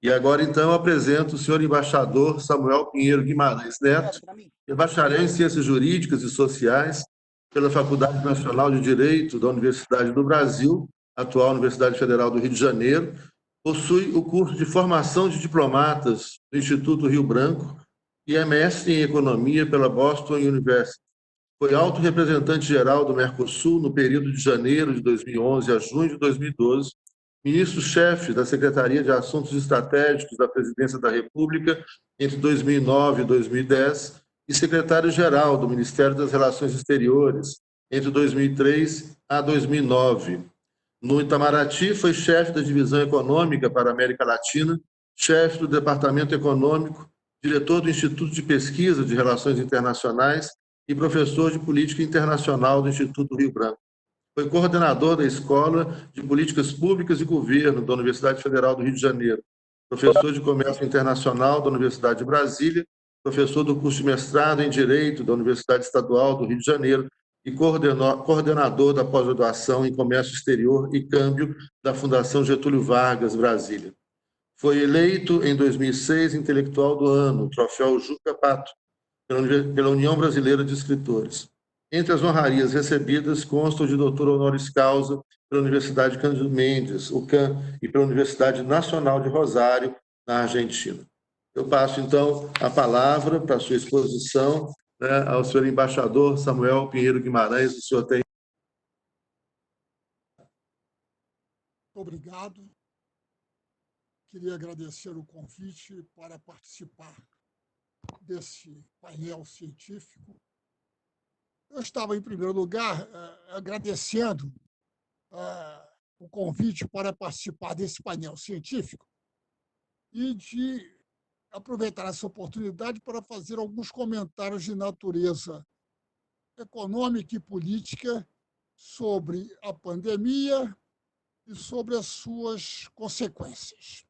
E agora, então, apresento o senhor embaixador Samuel Pinheiro Guimarães Neto, que é bacharel em Ciências Jurídicas e Sociais pela Faculdade Nacional de Direito da Universidade do Brasil, atual Universidade Federal do Rio de Janeiro. Possui o curso de formação de diplomatas do Instituto Rio Branco e é mestre em Economia pela Boston University. Foi alto representante geral do Mercosul no período de janeiro de 2011 a junho de 2012, ministro-chefe da Secretaria de Assuntos Estratégicos da Presidência da República entre 2009 e 2010 e secretário-geral do Ministério das Relações Exteriores entre 2003 a 2009. No Itamaraty, foi chefe da Divisão Econômica para a América Latina, chefe do Departamento Econômico, diretor do Instituto de Pesquisa de Relações Internacionais e professor de Política Internacional do Instituto Rio Branco. Foi coordenador da Escola de Políticas Públicas e Governo da Universidade Federal do Rio de Janeiro, professor de Comércio Internacional da Universidade de Brasília, professor do curso de mestrado em Direito da Universidade Estadual do Rio de Janeiro e coordenador da pós-graduação em Comércio Exterior e Câmbio da Fundação Getúlio Vargas, Brasília. Foi eleito, em 2006, Intelectual do Ano, troféu Juca Pato, pela União Brasileira de Escritores. Entre as honrarias recebidas constam de doutor honoris causa pela Universidade Cândido Mendes, UCAM, e pela Universidade Nacional de Rosário, na Argentina. Eu passo, então, a palavra para a sua exposição, né, ao senhor embaixador Samuel Pinheiro Guimarães. O senhor tem... Obrigado. Queria agradecer o convite para participar desse painel científico. Eu estava, em primeiro lugar, agradecendo o convite para participar desse painel científico e de aproveitar essa oportunidade para fazer alguns comentários de natureza econômica e política sobre a pandemia e sobre as suas consequências.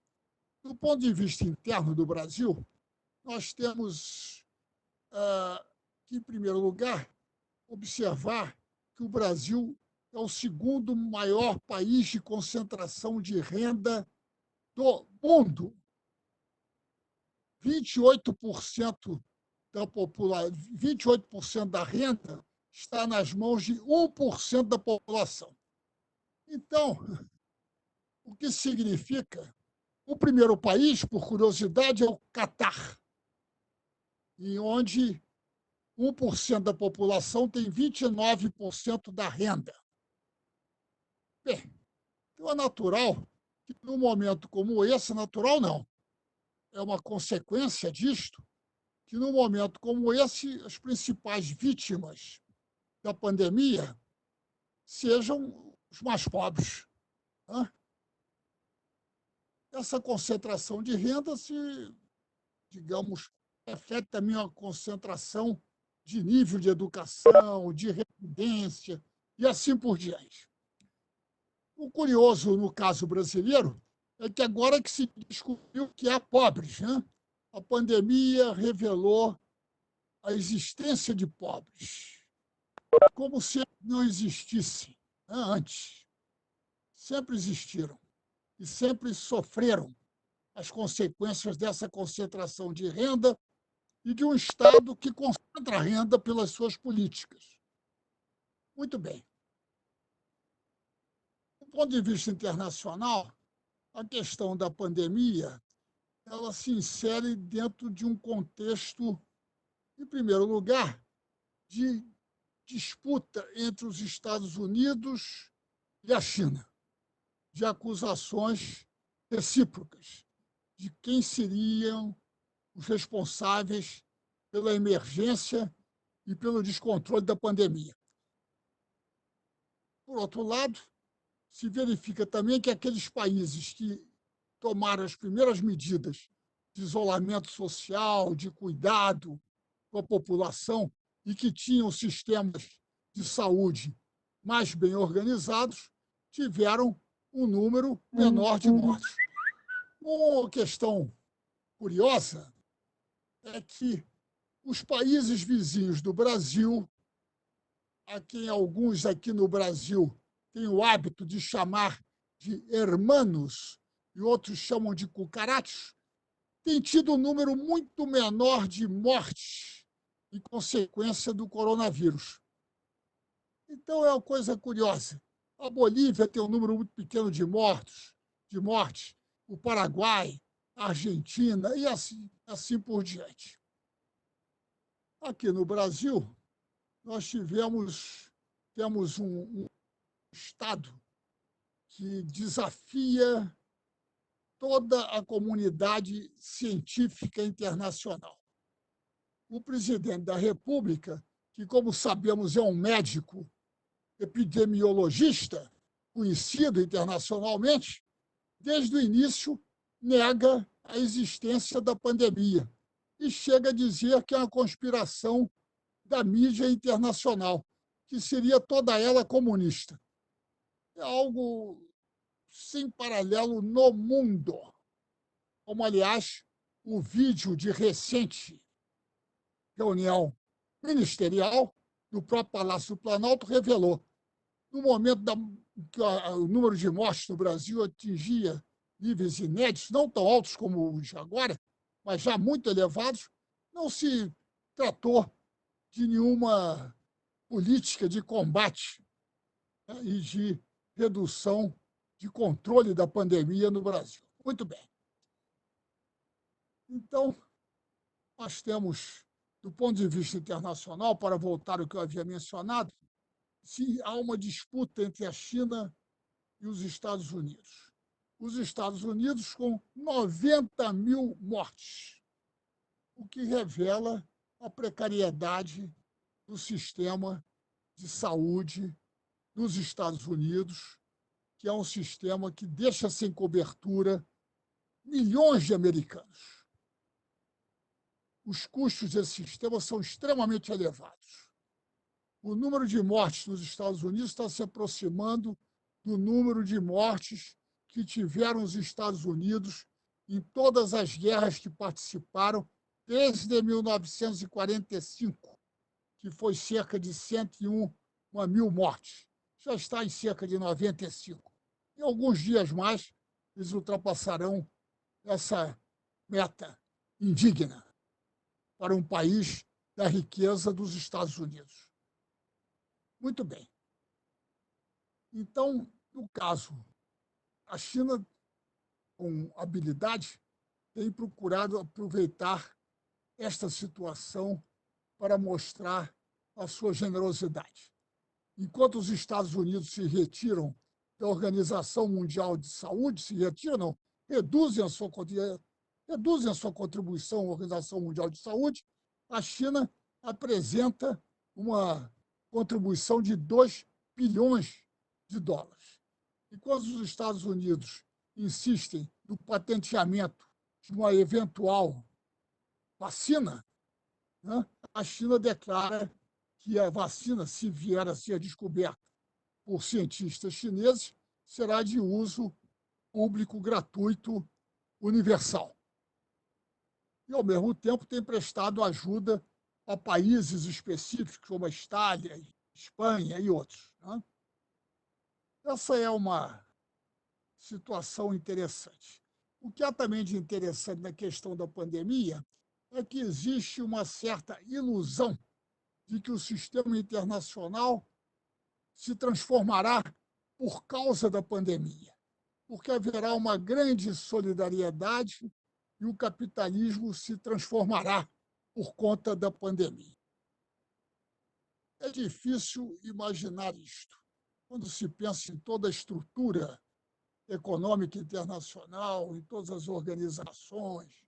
Do ponto de vista interno do Brasil, nós temos que, em primeiro lugar, observar que o Brasil é o segundo maior país de concentração de renda do mundo. 28% da população, 28% da renda está nas mãos de 1% da população. Então, o que significa? O primeiro país, por curiosidade, é o Catar, em onde 1% da população tem 29% da renda. Bem, então é natural que, num momento como esse, natural não, é uma consequência disto, que, num momento como esse, as principais vítimas da pandemia sejam os mais pobres. Né? Essa concentração de renda se, digamos, reflete também uma concentração de nível de educação, de residência e assim por diante. O curioso, no caso brasileiro, é que agora que se descobriu que há pobres, né? A pandemia revelou a existência de pobres, como se não existissem, né, antes. Sempre existiram e sempre sofreram as consequências dessa concentração de renda e de um Estado que concentra a renda pelas suas políticas. Muito bem. Do ponto de vista internacional, a questão da pandemia ela se insere dentro de um contexto, em primeiro lugar, de disputa entre os Estados Unidos e a China, de acusações recíprocas de quem seriam os responsáveis pela emergência e pelo descontrole da pandemia. Por outro lado, se verifica também que aqueles países que tomaram as primeiras medidas de isolamento social, de cuidado com a população e que tinham sistemas de saúde mais bem organizados, tiveram um número menor de mortes. Uma questão curiosa é que os países vizinhos do Brasil, a quem alguns aqui no Brasil têm o hábito de chamar de hermanos, e outros chamam de cucarachos, tem tido um número muito menor de mortes em consequência do coronavírus. Então, é uma coisa curiosa. A Bolívia tem um número muito pequeno de mortes, o Paraguai, a Argentina e assim por diante. Aqui no Brasil, nós temos um Estado que desafia toda a comunidade científica internacional. O presidente da República, que, como sabemos, é um médico epidemiologista conhecido internacionalmente, desde o início nega a existência da pandemia e chega a dizer que é uma conspiração da mídia internacional, que seria toda ela comunista. É algo sem paralelo no mundo. Como, aliás, o vídeo de recente reunião ministerial do próprio Palácio do Planalto revelou. No momento que o número de mortes no Brasil atingia níveis inéditos, não tão altos como os de agora, mas já muito elevados, não se tratou de nenhuma política de combate, né, e de redução, de controle da pandemia no Brasil. Muito bem. Então, nós temos, do ponto de vista internacional, para voltar ao que eu havia mencionado, se há uma disputa entre a China e os Estados Unidos. Os Estados Unidos com 90 mil mortes, o que revela a precariedade do sistema de saúde dos Estados Unidos, que é um sistema que deixa sem cobertura milhões de americanos. Os custos desse sistema são extremamente elevados. O número de mortes nos Estados Unidos está se aproximando do número de mortes que tiveram os Estados Unidos em todas as guerras que participaram desde 1945, que foi cerca de 101 mil mortes. Já está em cerca de 95. Em alguns dias mais, eles ultrapassarão essa meta indigna para um país da riqueza dos Estados Unidos. Muito bem. Então, no caso, a China, com habilidade, tem procurado aproveitar esta situação para mostrar a sua generosidade. Enquanto os Estados Unidos se retiram da Organização Mundial de Saúde, reduzem a sua contribuição à Organização Mundial de Saúde, a China apresenta uma contribuição de 2 bilhões de dólares. Enquanto os Estados Unidos insistem no patenteamento de uma eventual vacina, né, a China declara que a vacina, se vier a ser descoberta por cientistas chineses, será de uso público, gratuito, universal. E, ao mesmo tempo, tem prestado ajuda a países específicos, como a Itália, Espanha e outros, né? Essa é uma situação interessante. O que há também de interessante na questão da pandemia é que existe uma certa ilusão de que o sistema internacional se transformará por causa da pandemia, porque haverá uma grande solidariedade e o capitalismo se transformará por conta da pandemia. É difícil imaginar isto. Quando se pensa em toda a estrutura econômica internacional, em todas as organizações,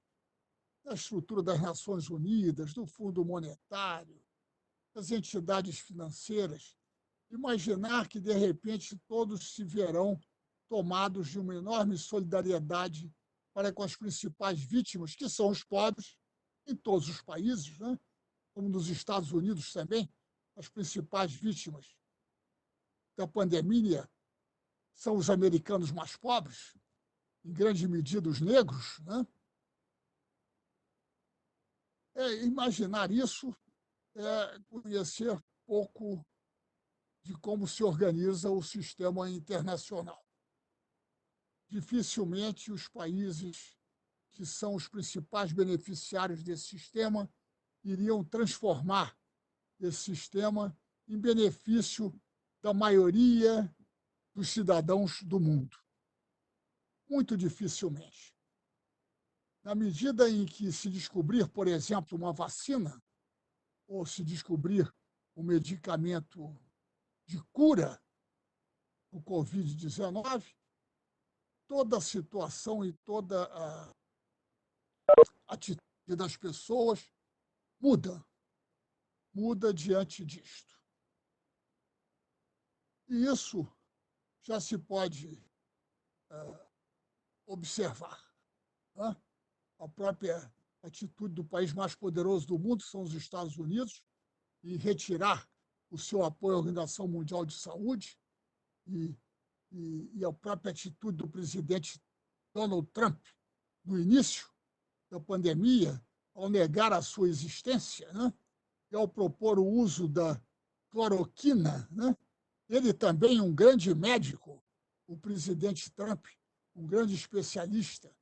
na estrutura das Nações Unidas, do Fundo Monetário, das entidades financeiras, imaginar que, de repente, todos se verão tomados de uma enorme solidariedade para com as principais vítimas, que são os pobres, em todos os países, né? Como nos Estados Unidos também, as principais vítimas da pandemia são os americanos mais pobres, em grande medida os negros, né? Imaginar isso é conhecer pouco de como se organiza o sistema internacional. dificilmente os países que são os principais beneficiários desse sistema iriam transformar esse sistema em benefício da maioria dos cidadãos do mundo. Muito dificilmente. Na medida em que se descobrir, por exemplo, uma vacina, ou se descobrir um medicamento de cura do Covid-19, toda a situação e toda a atitude das pessoas muda diante disto. E isso já se pode observar. Né? A própria atitude do país mais poderoso do mundo, são os Estados Unidos, em retirar o seu apoio à Organização Mundial de Saúde e a própria atitude do presidente Donald Trump no início da pandemia, ao negar a sua existência, né? E ao propor o uso da cloroquina. Né? Ele também, um grande médico, o presidente Trump, um grande especialista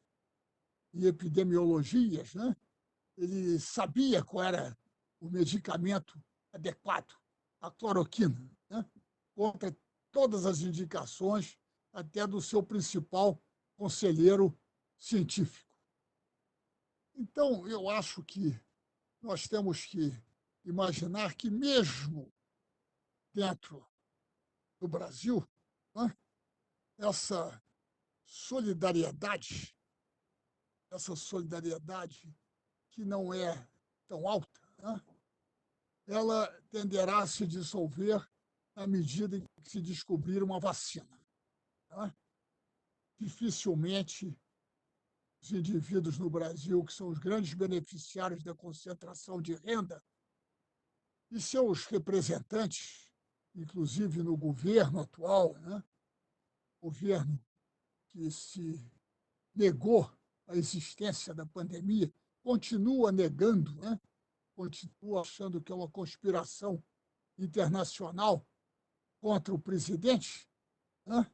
em epidemiologias, né? Ele sabia qual era o medicamento adequado, a cloroquina, né? Contra todas as indicações, até do seu principal conselheiro científico. Então, eu acho que nós temos que imaginar que, mesmo dentro do Brasil, né, essa solidariedade que não é tão alta, né, ela tenderá a se dissolver à medida em que se descobrir uma vacina. Né? Dificilmente os indivíduos no Brasil, que são os grandes beneficiários da concentração de renda, e seus representantes, inclusive no governo atual, né? Governo que se negou a existência da pandemia, continua negando, né? Continua achando que é uma conspiração internacional contra o presidente, né?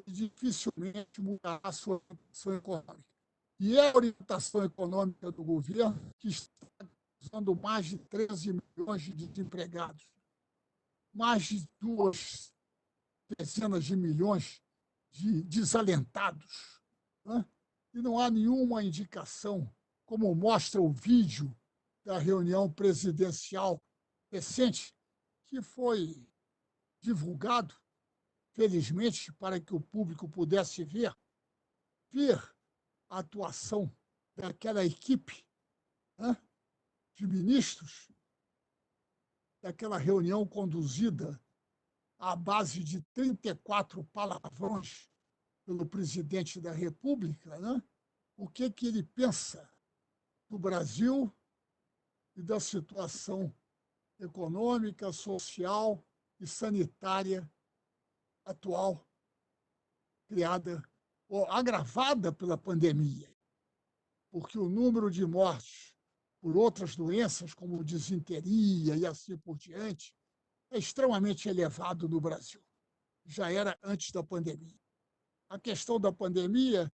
Dificilmente mudará a sua orientação econômica. E é a orientação econômica do governo que está causando mais de 13 milhões de desempregados, mais de 2 dezenas de milhões de desalentados. Né? E não há nenhuma indicação, como mostra o vídeo da reunião presidencial recente, que foi divulgado, felizmente, para que o público pudesse ver a atuação daquela equipe, né, de ministros, daquela reunião conduzida à base de 34 palavrões pelo presidente da República, né, o que ele pensa do Brasil e da situação econômica, social e sanitária atual, criada ou agravada pela pandemia, porque o número de mortes por outras doenças, como disenteria e assim por diante, é extremamente elevado no Brasil. Já era antes da pandemia. A questão da pandemia,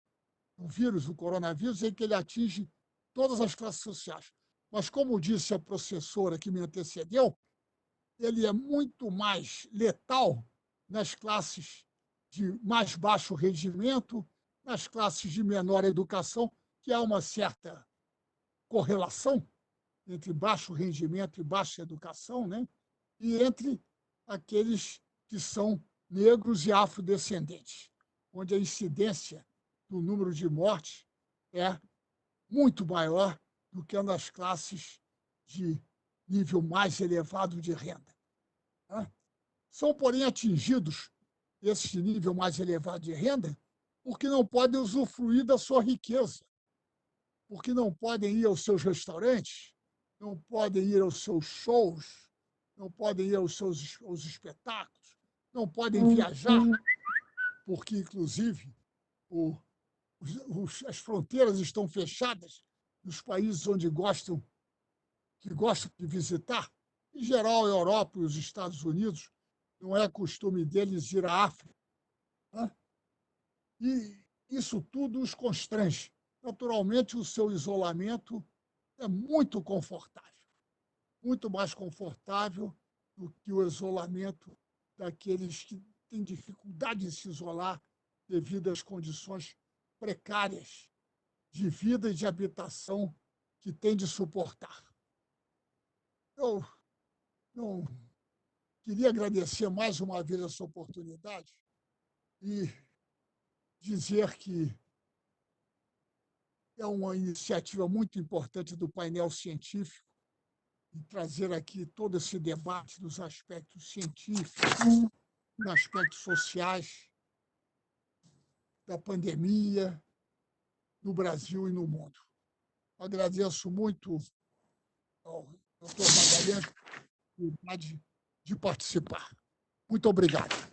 o vírus, o coronavírus, é que ele atinge todas as classes sociais. Mas, como disse a professora que me antecedeu, ele é muito mais letal nas classes de mais baixo rendimento, nas classes de menor educação, que há uma certa correlação entre baixo rendimento e baixa educação, né? E entre aqueles que são negros e afrodescendentes, onde a incidência do número de mortes é muito maior do que nas classes de nível mais elevado de renda. Né? São, porém, atingidos esses de nível mais elevado de renda porque não podem usufruir da sua riqueza, porque não podem ir aos seus restaurantes, não podem ir aos seus shows, não podem ir aos espetáculos, não podem viajar, porque, inclusive, as fronteiras estão fechadas nos países onde gostam de visitar. Em geral, a Europa e os Estados Unidos, não é costume deles ir à África. Né? E isso tudo os constrange. Naturalmente, o seu isolamento é muito confortável, muito mais confortável do que o isolamento daqueles que têm dificuldade de se isolar devido às condições precárias de vida e de habitação que tem de suportar. Eu não queria agradecer mais uma vez essa oportunidade e dizer que é uma iniciativa muito importante do painel científico e trazer aqui todo esse debate dos aspectos científicos, dos aspectos sociais da pandemia no Brasil e no mundo. Agradeço muito ao doutor Magalhães a oportunidade de participar. Muito obrigado.